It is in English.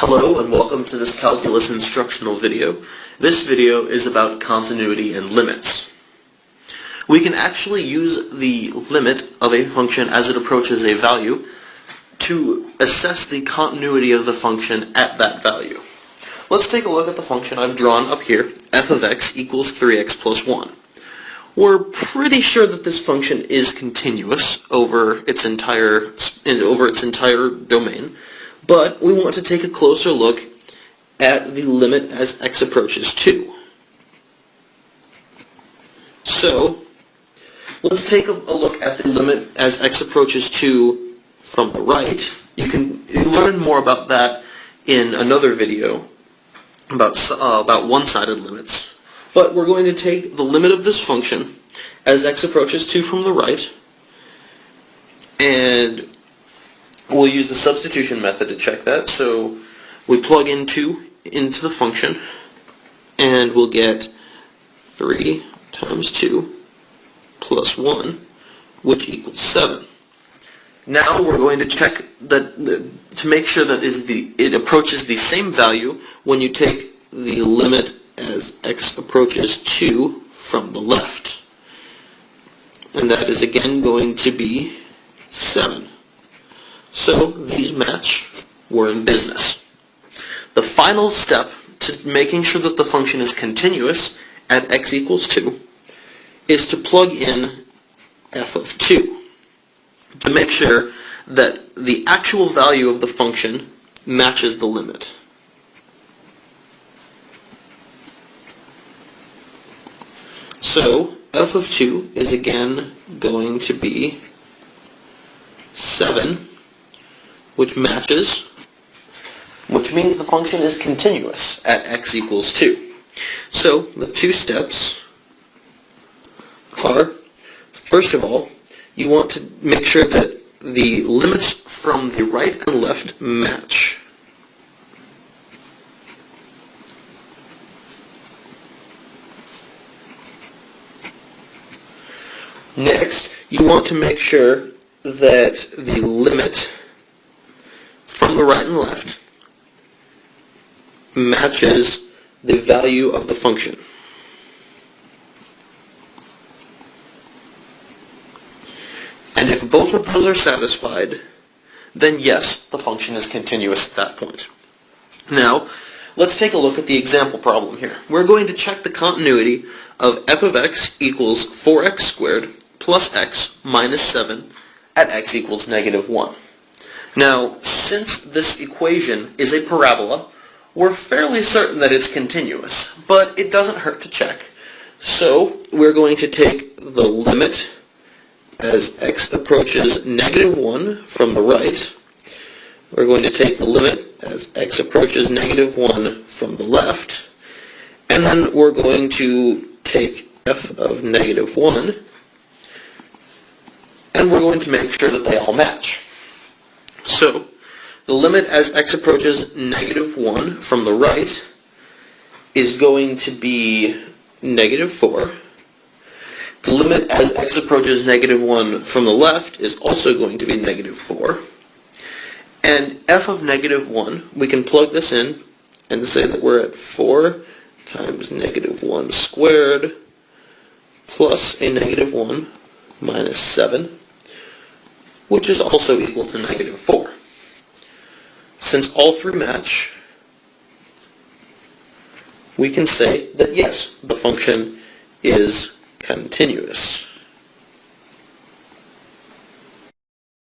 Hello and welcome to this calculus instructional video. This video is about continuity and limits. We can actually use the limit of a function as it approaches a value to assess the continuity of the function at that value. Let's take a look at the function I've drawn up here, f of x equals 3x plus 1. We're pretty sure that this function is continuous over its entire domain, but we want to take a closer look at the limit as x approaches 2. So, let's take a look at the limit as x approaches 2 from the right. You can learn more about that in another video about one-sided limits. But we're going to take the limit of this function as x approaches 2 from the right, and we'll use the substitution method to check that. So we plug in 2 into the function, and we'll get 3 times 2 plus 1, which equals 7. Now we're going to check that to make sure that it approaches the same value when you take the limit as x approaches 2 from the left. And that is again going to be 7. So these match. We're in business. The final step to making sure that the function is continuous at x equals 2 is to plug in f of 2 to make sure that the actual value of the function matches the limit. So f of 2 is again going to be 7, which matches, which means the function is continuous at x equals 2. So the two steps are, first of all, you want to make sure that the limits from the right and left match. Next, you want to make sure that the limit from the right and left matches the value of the function. And if both of those are satisfied, then yes, the function is continuous at that point. Now, let's take a look at the example problem here. We're going to check the continuity of f of x equals 4x squared plus x minus 7 at x equals negative 1. Now, since this equation is a parabola, we're fairly certain that it's continuous, but it doesn't hurt to check. So, we're going to take the limit as x approaches negative 1 from the right. We're going to take the limit as x approaches negative 1 from the left. And then we're going to take f of negative 1, and we're going to make sure that they all match. So, the limit as x approaches negative 1 from the right is going to be negative 4. The limit as x approaches negative 1 from the left is also going to be negative 4. And f of negative 1, we can plug this in and say that we're at 4 times negative 1 squared plus a negative 1 minus 7, which is also equal to negative 4. Since all three match, we can say that yes, the function is continuous.